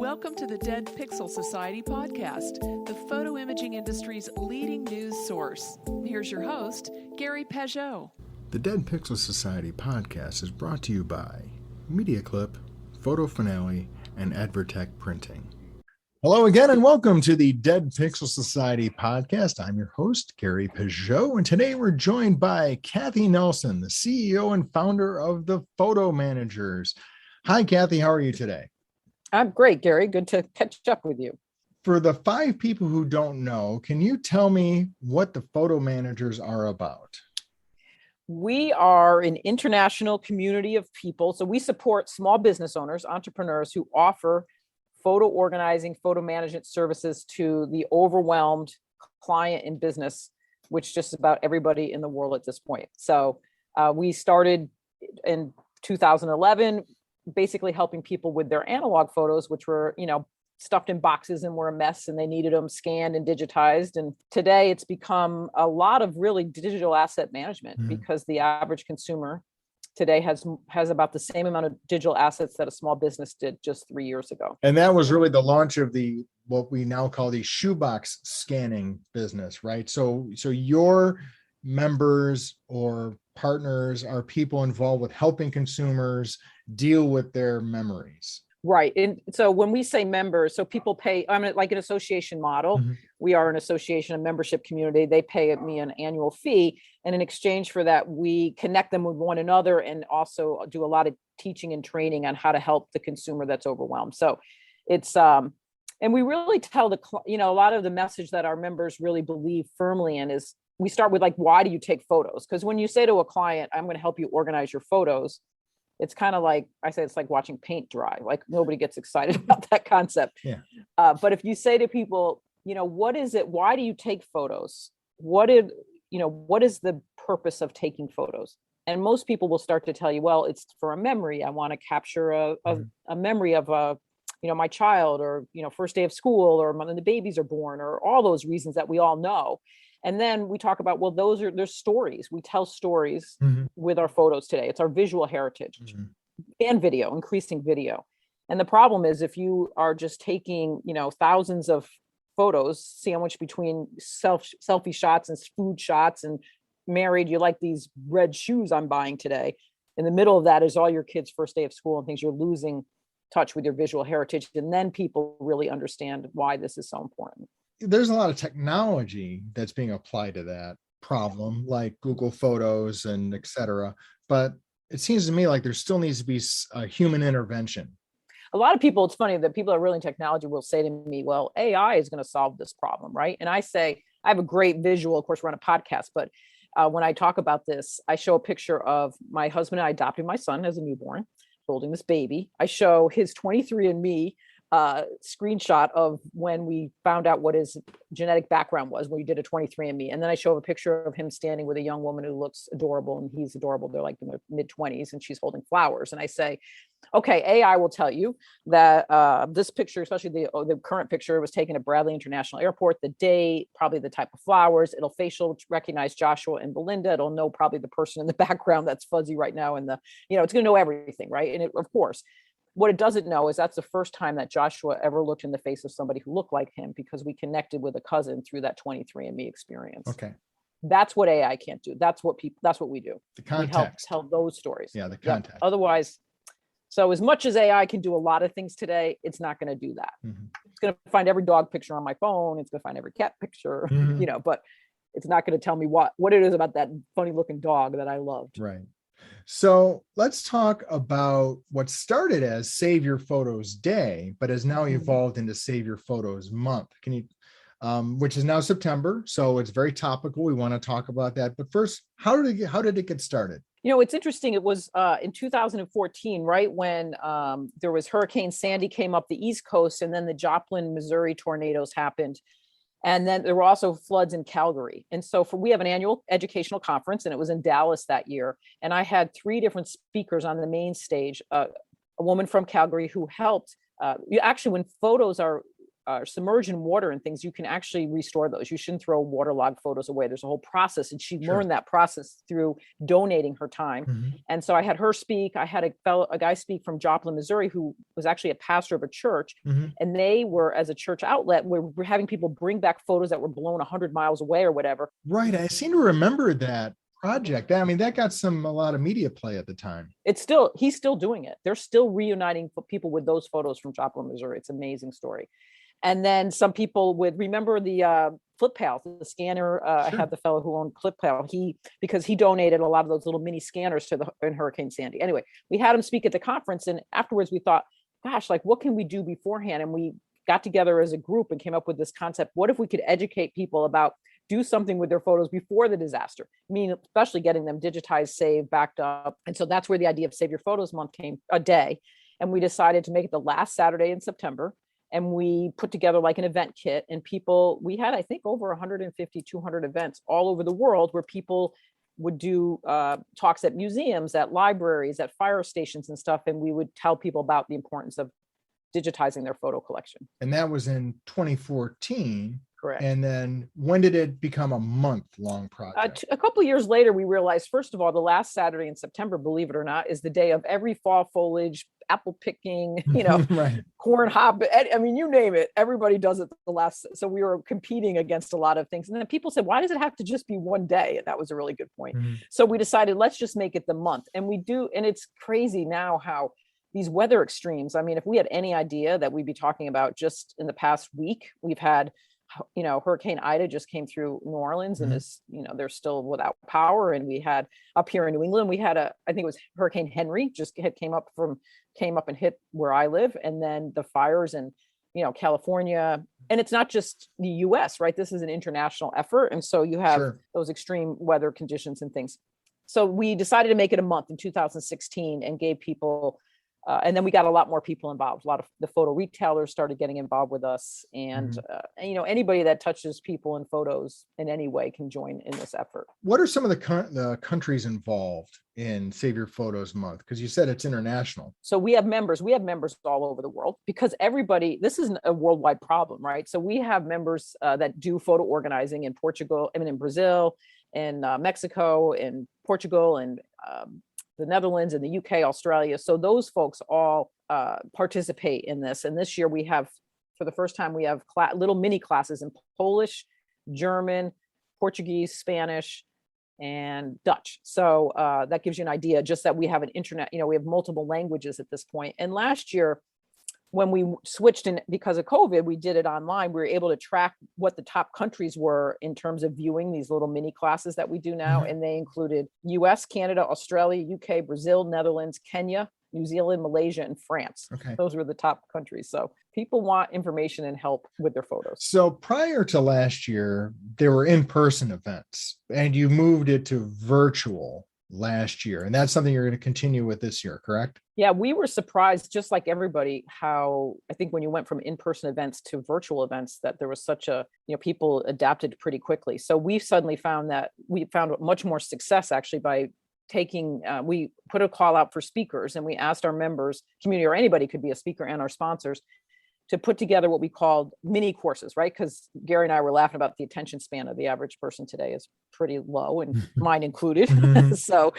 Welcome to the Dead Pixel Society podcast, the photo imaging industry's leading news source. Here's your host, Gary Pageau. The Dead Pixel Society podcast is brought to you by MediaClip, Photo Finale, and Advertech Printing. Hello again, and welcome to the Dead Pixel Society podcast. I'm your host, Gary Pageau, and today we're joined by Cathi Nelson, the CEO and founder of the Photo Managers. Hi, Cathi. How are you today? I'm great, Gary. Good to catch up with you. For the 5 people who don't know, can you tell me what the Photo Managers are about? We are an international community of people. So we support small business owners, entrepreneurs who offer photo organizing, photo management services to the overwhelmed client in business, which just about everybody in the world at this point. So we started in 2011, basically helping people with their analog photos, which were, stuffed in boxes and were a mess, and they needed them scanned and digitized. And today it's become a lot of really digital asset management because the average consumer today has about the same amount of digital assets that a small business did just 3 years ago. And that was really the launch of what we now call the shoebox scanning business, right? So your members or partners are people involved with helping consumers deal with their memories. Right. And so when we say members, so people pay, like an association model. We are an association, a membership community. They pay me an annual fee. And in exchange for that, we connect them with one another and also do a lot of teaching and training on how to help the consumer that's overwhelmed. So it's, and we really tell a lot of the message that our members really believe firmly in is we start with why do you take photos? Because when you say to a client, I'm going to help you organize your photos, it's kind of like, I say, it's like watching paint dry. Like nobody gets excited about that concept. Yeah. But if you say to people, what is it? Why do you take photos? What is the purpose of taking photos? And most people will start to tell you, well, it's for a memory. I want to capture a memory of my child, or, first day of school, or when the babies are born, or all those reasons that we all know. And then we talk about, well, there's stories. We tell stories with our photos today. It's our visual heritage and video, increasing video. And the problem is if you are just taking, thousands of photos sandwiched between selfie shots and food shots and married, you like these red shoes I'm buying today. In the middle of that is all your kids' first day of school and things. You're losing touch with your visual heritage. And then people really understand why this is so important. There's a lot of technology that's being applied to that problem, like Google Photos and et cetera. But it seems to me like there still needs to be a human intervention. A lot of people, it's funny that people that are really in technology will say to me, well, AI is going to solve this problem, right? And I say, I have a great visual, of course, we're on a podcast, but when I talk about this, I show a picture of my husband and I adopting my son as a newborn, holding this baby. I show his 23andMe screenshot of when we found out what his genetic background was when we did a 23andMe. And then I show a picture of him standing with a young woman who looks adorable, and he's adorable. They're like in their mid-20s and she's holding flowers. And I say, okay, AI will tell you that this picture, especially the current picture, was taken at Bradley International Airport, the date, probably the type of flowers. It'll facial recognize Joshua and Belinda. It'll know probably the person in the background that's fuzzy right now. And it's going to know everything, right? And of course, what it doesn't know is that's the first time that Joshua ever looked in the face of somebody who looked like him, because we connected with a cousin through that 23andMe experience. Okay. That's what AI can't do. That's what we do. The context. We help tell those stories. Yeah, the context. Yeah. Otherwise, so as much as AI can do a lot of things today, it's not going to do that. It's going to find every dog picture on my phone. It's going to find every cat picture, but it's not going to tell me what it is about that funny looking dog that I loved. Right. So let's talk about what started as Save Your Photos Day, but has now evolved into Save Your Photos Month. Can you, which is now September, so it's very topical. We want to talk about that. But first, how did it get started? It's interesting. It was in 2014, right when there was Hurricane Sandy came up the East Coast, and then the Joplin, Missouri tornadoes happened. And then there were also floods in Calgary. And so we have an annual educational conference, and it was in Dallas that year. And I had 3 different speakers on the main stage, a woman from Calgary who helped. Actually, when photos are submerged in water and things, you can actually restore those. You shouldn't throw waterlogged photos away. There's a whole process. And she learned that process through donating her time. Mm-hmm. And so I had her speak. I had a guy speak from Joplin, Missouri, who was actually a pastor of a church. Mm-hmm. And they were, as a church outlet, we're having people bring back photos that were blown 100 miles away or whatever. Right. I seem to remember that project. I mean, that got a lot of media play at the time. He's still doing it. They're still reuniting people with those photos from Joplin, Missouri. It's an amazing story. And then some people remember the Flip Pal, the scanner. I had the fellow who owned Flip Pal. Because he donated a lot of those little mini scanners in Hurricane Sandy. Anyway, we had him speak at the conference, and afterwards we thought, gosh, like, what can we do beforehand? And we got together as a group and came up with this concept. What if we could educate people about do something with their photos before the disaster? I mean, especially getting them digitized, saved, backed up. And so that's where the idea of Save Your Photos Month came, a day. And we decided to make it the last Saturday in September. And we put together like an event kit, and we had, I think, over 150, 200 events all over the world where people would do talks at museums, at libraries, at fire stations and stuff. And we would tell people about the importance of digitizing their photo collection. And that was in 2014. Correct. And then when did it become a month-long project? A couple of years later, we realized, first of all, the last Saturday in September, believe it or not, is the day of every fall foliage, apple picking, Right. corn hop. I mean, you name it. Everybody does it the last. So we were competing against a lot of things. And then people said, why does it have to just be one day? And that was a really good point. Mm-hmm. So we decided, let's just make it the month. And we do. And it's crazy now how these weather extremes, I mean, if we had any idea that we'd be talking about just in the past week, we've had, Hurricane Ida just came through New Orleans and is, they're still without power. And we had up here in New England, we had I think it was Hurricane Henry just came up and hit where I live. And then the fires in, California. And it's not just the US, right? This is an international effort. And so you have those extreme weather conditions and things. So we decided to make it a month in 2016 and gave people and then we got a lot more people involved. A lot of the photo retailers started getting involved with us, and anybody that touches people in photos in any way can join in this effort. What are some of the countries involved in Save Your Photos Month? Because you said it's international. So we have members. We have members all over the world because this is a worldwide problem, right? So we have members that do photo organizing in Portugal, in Brazil, in Mexico, in Portugal, and the Netherlands and the UK, Australia. So those folks all participate in this. And this year we have, for the first time, we have little mini classes in Polish, German, Portuguese, Spanish, and Dutch. So that gives you an idea, just that we have an internet, we have multiple languages at this point. And last year, when we switched in because of COVID, we did it online. We were able to track what the top countries were in terms of viewing these little mini classes that we do now. And they included US, Canada, Australia, UK, Brazil, Netherlands, Kenya, New Zealand, Malaysia, and France. Okay. Those were the top countries. So people want information and help with their photos. So prior to last year, there were in-person events and you moved it to virtual last year. And that's something you're going to continue with this year, correct? Yeah, we were surprised, just like everybody, how I think when you went from in-person events to virtual events, that there was such people adapted pretty quickly. So we suddenly found much more success actually by we put a call out for speakers, and we asked our members, community, or anybody could be a speaker, and our sponsors, to put together what we called mini courses, right? Because Gary and I were laughing about the attention span of the average person today is pretty low, and mine included. So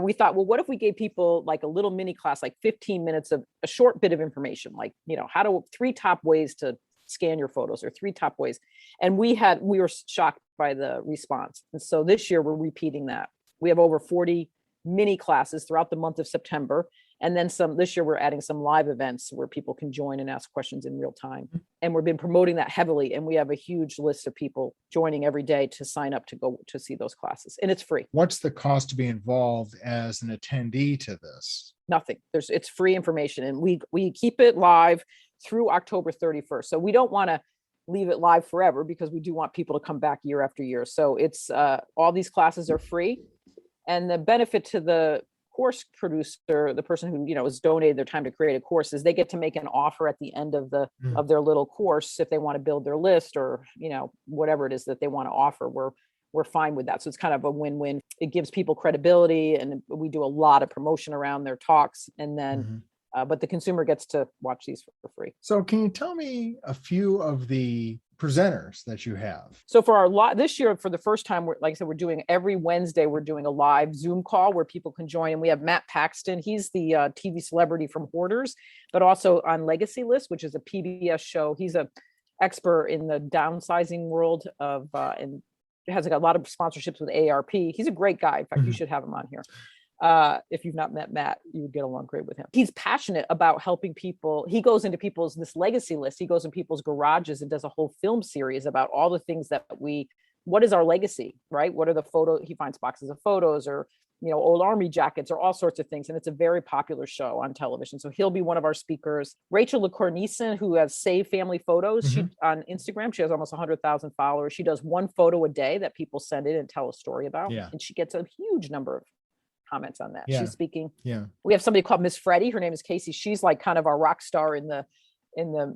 we thought, well, what if we gave people like a little mini class, like 15 minutes of a short bit of information, like, 3 top ways to scan your photos, or 3 top ways. And we were shocked by the response. And so this year we're repeating that. We have over 40 mini classes throughout the month of September. And then this year we're adding some live events where people can join and ask questions in real time. And we've been promoting that heavily. And we have a huge list of people joining every day to sign up to go to see those classes. And it's free. What's the cost to be involved as an attendee to this? Nothing. It's free information. And we keep it live through October 31st. So we don't want to leave it live forever because we do want people to come back year after year. So it's all these classes are free. And the benefit to the course producer, the person who has donated their time to create a course, is they get to make an offer at the end of their little course if they want to build their list, or whatever it is that they want to offer. We're fine with that. So it's kind of a win-win. It gives people credibility, and we do a lot of promotion around their talks. And then But the consumer gets to watch these for free. So can you tell me a few of the presenters that you have? So for our this year, for the first time, like I said, we're doing every Wednesday, we're doing a live Zoom call where people can join. And we have Matt Paxton. He's the TV celebrity from Hoarders, but also on Legacy List, which is a PBS show. He's a expert in the downsizing world of, and has a lot of sponsorships with AARP. He's a great guy. In fact, you should have him on here. If you've not met Matt, you would get along great with him. He's passionate about helping people. He goes into this Legacy List. He goes in people's garages and does a whole film series about all the things that what is our legacy, right? What are the he finds boxes of photos or, old army jackets or all sorts of things. And it's a very popular show on television. So he'll be one of our speakers. Rachel LaCornison, who has Save Family Photos she on Instagram, she has almost 100,000 followers. She does one photo a day that people send in and tell a story about. Yeah. And she gets a huge number of comments on that. Yeah. She's speaking. Yeah. We have somebody called Miss Freddie. Her name is Casey. She's like kind of our rock star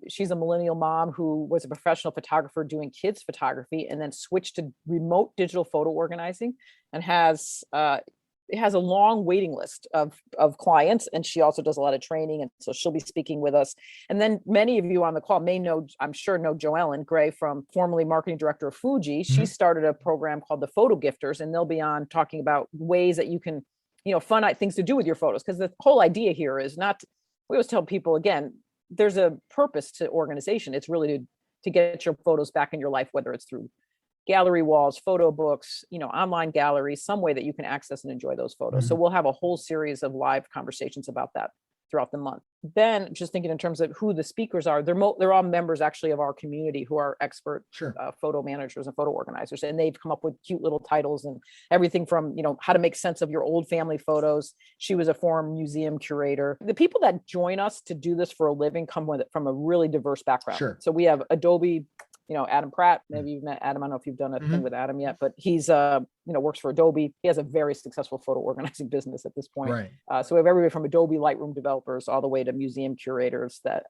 she's a millennial mom who was a professional photographer doing kids photography and then switched to remote digital photo organizing and has a long waiting list of clients. And she also does a lot of training. And so she'll be speaking with us. And then many of you on the call may know, I'm sure know Joellen Gray, from formerly marketing director of Fuji. She started a program called the Photo Gifters, and they'll be on talking about ways that you can, fun things to do with your photos. Because the whole idea here is we always tell people, again, there's a purpose to organization. It's really to get your photos back in your life, whether it's through gallery walls, photo books, online galleries, some way that you can access and enjoy those photos. So we'll have a whole series of live conversations about that throughout the month. Then just thinking in terms of who the speakers are, they're all members actually of our community who are expert photo managers and photo organizers. And they've come up with cute little titles and everything from, how to make sense of your old family photos. She was a former museum curator. The people that join us to do this for a living come from a really diverse background. Sure. So we have Adobe, Adam Pratt, maybe you've met Adam. I don't know if you've done a thing with Adam yet, but he's, works for Adobe. He has a very successful photo organizing business at this point. Right. So we have everybody from Adobe Lightroom developers all the way to museum curators that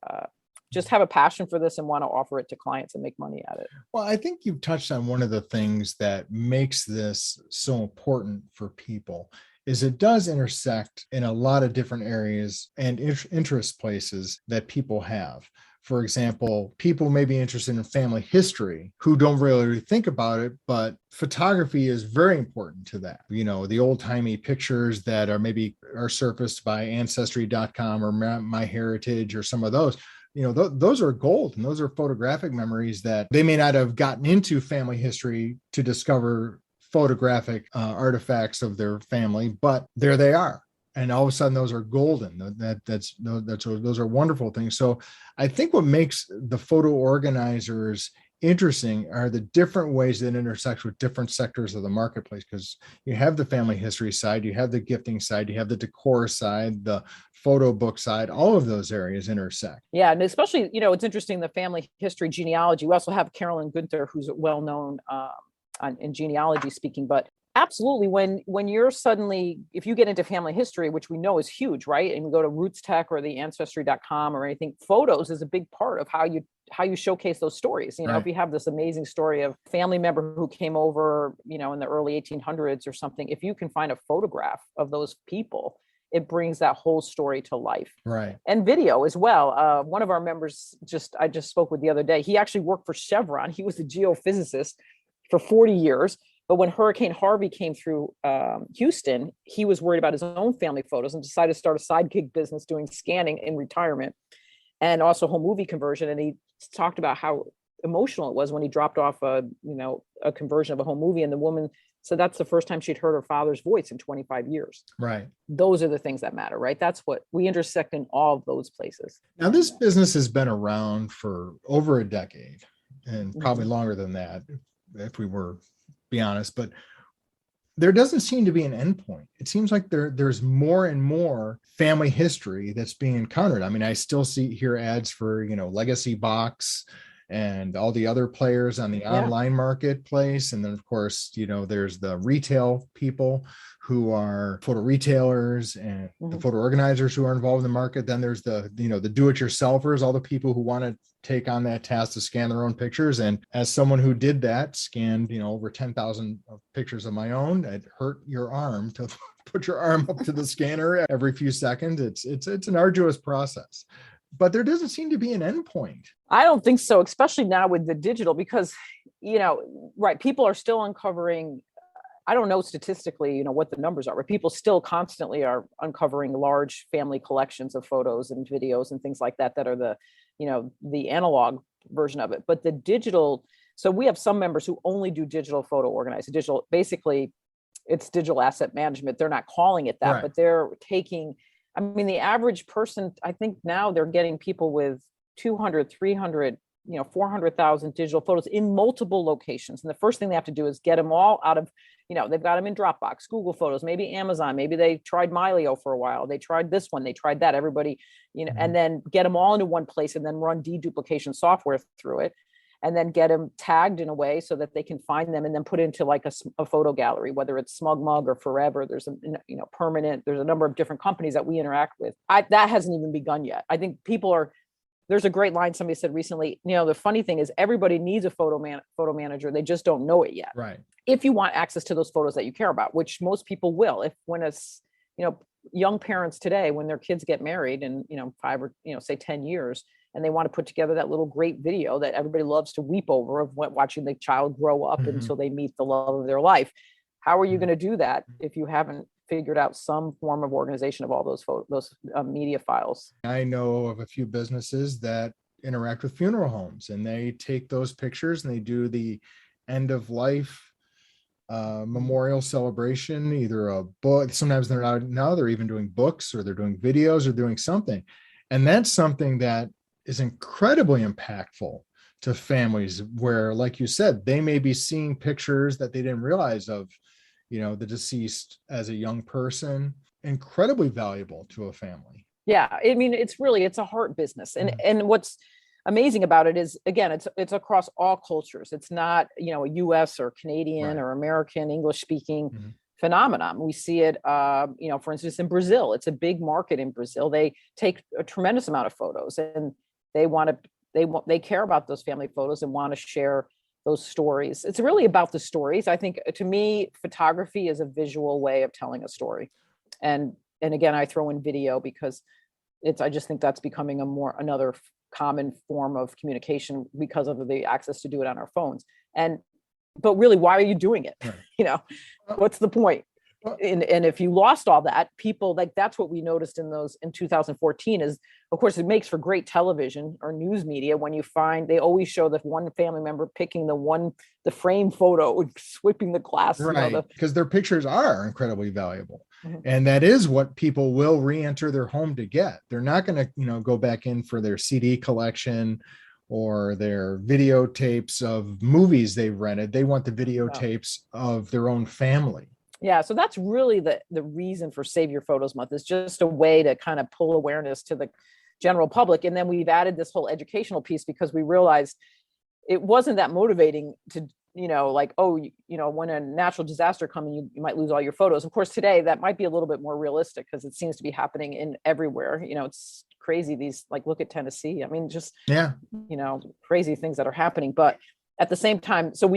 just have a passion for this and want to offer it to clients and make money at it. Well, I think you've touched on one of the things that makes this so important for people is it does intersect in a lot of different areas and interest places that people have. For example, people may be interested in family history who don't really think about it, but photography is very important to that. The old-timey pictures that are surfaced by Ancestry.com or MyHeritage or some of those. Those are gold, and those are photographic memories that they may not have gotten into family history to discover photographic artifacts of their family, but there they are. And all of a sudden, those are golden. Those are wonderful things. So I think what makes the photo organizers interesting are the different ways that intersect with different sectors of the marketplace, because you have the family history side, you have the gifting side, you have the decor side, the photo book side, all of those areas intersect. Yeah. And especially, it's interesting, the family history genealogy. We also have Carolyn Gunther, who's well known in genealogy speaking, but absolutely. When you're if you get into family history, which we know is huge, right? And we go to Roots Tech or the Ancestry.com or anything, photos is a big part of how you showcase those stories. Right. If you have this amazing story of a family member who came over, in the early 1800s or something, if you can find a photograph of those people, it brings that whole story to life. Right. And video as well. One of our members I just spoke with the other day, he actually worked for Chevron. He was a geophysicist for 40 years. But when Hurricane Harvey came through Houston, he was worried about his own family photos and decided to start a side gig business doing scanning in retirement and also home movie conversion. And he talked about how emotional it was when he dropped off a conversion of a home movie. And the woman said that's the first time she'd heard her father's voice in 25 years. Right. Those are the things that matter, right? That's what we intersect in all of those places. Now, this business has been around for over a decade and probably longer than that, if we were be honest, but there doesn't seem to be an endpoint. It seems like there's more and more family history that's being encountered. I mean, I still hear ads for, Legacy Box and all the other players on the online marketplace. And then of course, there's the retail people who are photo retailers and the photo organizers who are involved in the market. Then there's the do-it-yourselfers, all the people who want to take on that task to scan their own pictures. And as someone who did that, scanned, over 10,000 pictures of my own, it hurt your arm to put your arm up to the scanner every few seconds. It's an arduous process, but there doesn't seem to be an endpoint. I don't think so, especially now with the digital, because, right, people are still uncovering, I don't know statistically, what the numbers are, but people still constantly are uncovering large family collections of photos and videos and things like that are the analog version of it. But the digital, so we have some members who only do digital photo organizing. Digital, basically, it's digital asset management. They're not calling it that, Right. but they're taking, the average person, I think now they're getting people with 200, 300, 400,000 digital photos in multiple locations. And the first thing they have to do is get them all out of, they've got them in Dropbox, Google Photos, maybe Amazon, maybe they tried Mylio for a while. They tried this one, they tried that, everybody, and then get them all into one place and then run deduplication software through it. And then get them tagged in a way so that they can find them and then put into like a photo gallery, whether it's SmugMug or Forever. There's a permanent, there's a number of different companies that we interact with. That hasn't even begun yet. I think there's a great line somebody said recently, the funny thing is everybody needs a photo manager. They just don't know it yet. Right. If you want access to those photos that you care about, which most people will, young parents today, when their kids get married in, 5 or, say 10 years, and they want to put together that little great video that everybody loves to weep over of watching the child grow up until they meet the love of their life. How are you going to do that if you haven't figured out some form of organization of all those media files? I know of a few businesses that interact with funeral homes, and they take those pictures and they do the end of life memorial celebration, either a book. Sometimes they're not, now they're even doing books, or they're doing videos, or doing something. And that's something that is incredibly impactful to families where, like you said, they may be seeing pictures that they didn't realize of, the deceased as a young person. Incredibly valuable to a family. Yeah. It's a heart business. And what's amazing about it is, again, it's across all cultures. It's not, a US or Canadian or American English speaking phenomenon. We see it, for instance, in Brazil. It's a big market in Brazil. They take a tremendous amount of photos, and they care about those family photos and want to share those stories. It's really about the stories. I think, to me, photography is a visual way of telling a story. And again, I throw in video because I just think that's becoming another common form of communication because of the access to do it on our phones. But really, why are you doing it? Right. What's the point? And if you lost all that, people, like, that's what we noticed in 2014 is, of course, it makes for great television or news media when you find they always show the one family member picking the frame photo and sweeping the glass. Right, because their pictures are incredibly valuable. And that is what people will re-enter their home to get. They're not going to, go back in for their CD collection or their videotapes of movies they've rented. They want the videotapes of their own family. Yeah, so that's really the reason for Save Your Photos Month, is just a way to kind of pull awareness to the general public. And then we've added this whole educational piece because we realized it wasn't that motivating to, when a natural disaster comes, you might lose all your photos. Of course, today that might be a little bit more realistic because it seems to be happening in everywhere. It's crazy. These, look at Tennessee. Crazy things that are happening. But at the same time, so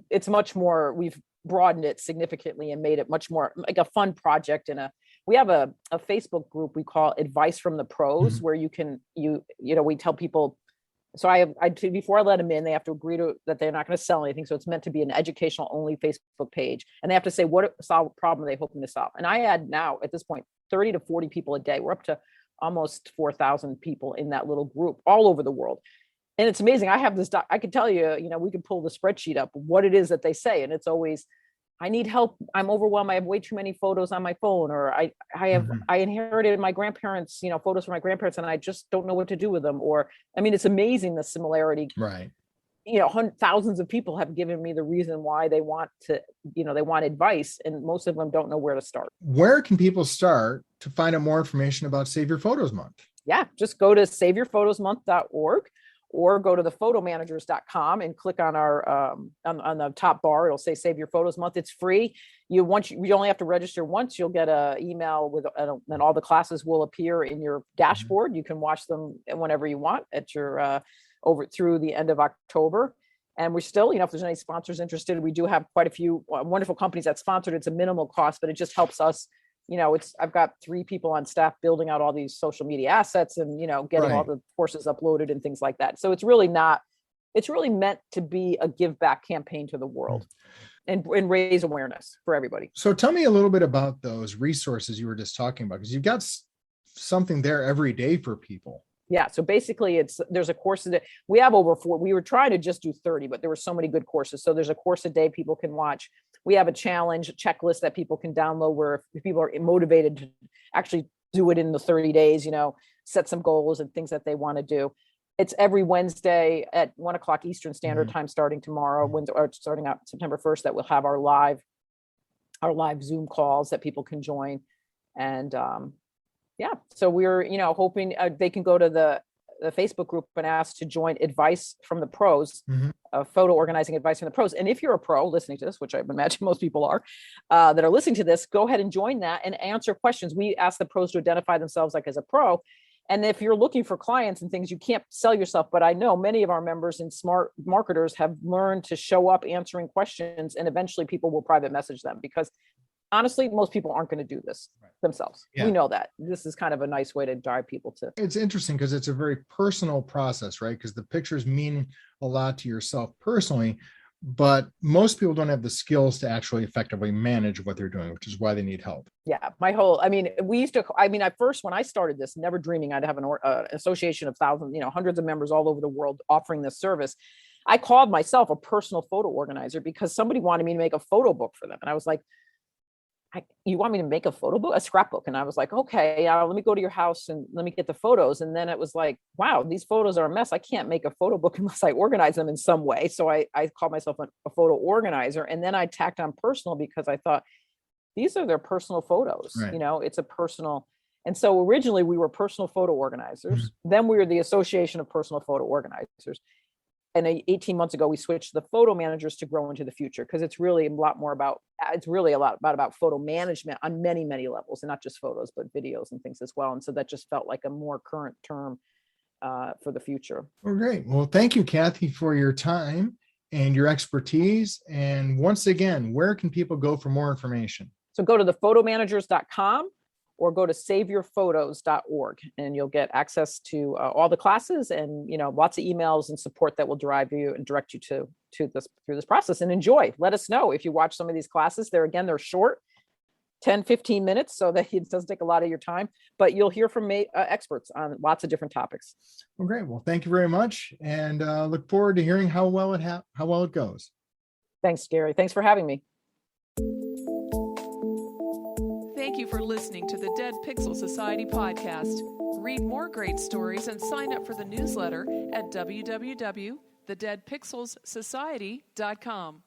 it's much more, we've broadened it significantly and made it much more like a fun project. We have a Facebook group we call Advice from the Pros, where we tell people, so before I let them in, they have to agree that they're not going to sell anything. So it's meant to be an educational only Facebook page. And they have to say what problem are they hoping to solve. And I add now at this point, 30 to 40 people a day. We're up to almost 4,000 people in that little group all over the world. And it's amazing. I have this, I could tell you, we could pull the spreadsheet up, what it is that they say. And it's always, I need help. I'm overwhelmed. I have way too many photos on my phone, or I inherited my grandparents, photos from my grandparents, and I just don't know what to do with them. Or, it's amazing, the similarity. Right. Thousands of people have given me the reason why they want to, they want advice, and most of them don't know where to start. Where can people start to find out more information about Save Your Photos Month? Yeah, just go to saveyourphotosmonth.org. Or go to thephotomanagers.com and click on our on the top bar. It'll say Save Your Photos Month. It's free. You only have to register once. You'll get an email with, and all the classes will appear in your dashboard. You can watch them whenever you want at your over through the end of October. And we're still, if there's any sponsors interested, we do have quite a few wonderful companies that sponsored. It's a minimal cost, but it just helps us I've got 3 people on staff building out all these social media assets and, getting all Right. the courses uploaded and things like that. So it's really meant to be a give back campaign to the world and raise awareness for everybody. So tell me a little bit about those resources you were just talking about, because you've got something there every day for people. Yeah. So basically there's a course that we have over 4. We were trying to just do 30, but there were so many good courses. So there's a course a day people can watch. We have a challenge checklist that people can download where if people are motivated to actually do it in the 30 days, set some goals and things that they want to do. It's every Wednesday at 1:00 Eastern Standard Time, starting tomorrow, or starting out September 1st, that we'll have our live Zoom calls that people can join. And so we're, hoping they can go to the Facebook group and ask to join Advice from the Pros, photo organizing advice from the pros. And if you're a pro listening to this, which I imagine most people are, that are listening to this, go ahead and join that and answer questions. We ask the pros to identify themselves like as a pro. And if you're looking for clients and things, you can't sell yourself. But I know many of our members and smart marketers have learned to show up answering questions, and eventually people will private message them, because honestly, most people aren't going to do this themselves. Yeah. We know that. This is kind of a nice way to drive people to. It's interesting because it's a very personal process, right? Because the pictures mean a lot to yourself personally, but most people don't have the skills to actually effectively manage what they're doing, which is why they need help. Yeah. At first, when I started this, never dreaming I'd have an association of thousands, hundreds of members all over the world offering this service. I called myself a personal photo organizer because somebody wanted me to make a photo book for them. And I was like, you want me to make a photo book, a scrapbook? And I was like, okay, let me go to your house and let me get the photos. And then it was like, wow, these photos are a mess. I can't make a photo book unless I organize them in some way. So I called myself a photo organizer. And then I tacked on personal because I thought these are their personal photos. Right. It's a personal. And so originally we were personal photo organizers. Then we were the Association of Personal Photo Organizers. And 18 months ago, we switched the photo managers to grow into the future, because it's really a lot about photo management on many, many levels, and not just photos, but videos and things as well. And so that just felt like a more current term for the future. Well, great. Well, thank you, Cathi, for your time and your expertise. And once again, where can people go for more information? So go to thephotomanagers.com or go to saveyourphotos.org, and you'll get access to all the classes and, lots of emails and support that will drive you and direct you to this through this process. And enjoy. Let us know if you watch some of these classes. They're short, 10, 15 minutes, so that it doesn't take a lot of your time, but you'll hear from experts on lots of different topics. Well, great. Well, thank you very much. And look forward to hearing how well it goes. Thanks, Gary. Thanks for having me. Thank you for listening to the Dead Pixel Society podcast. Read more great stories and sign up for the newsletter at www.thedeadpixelssociety.com.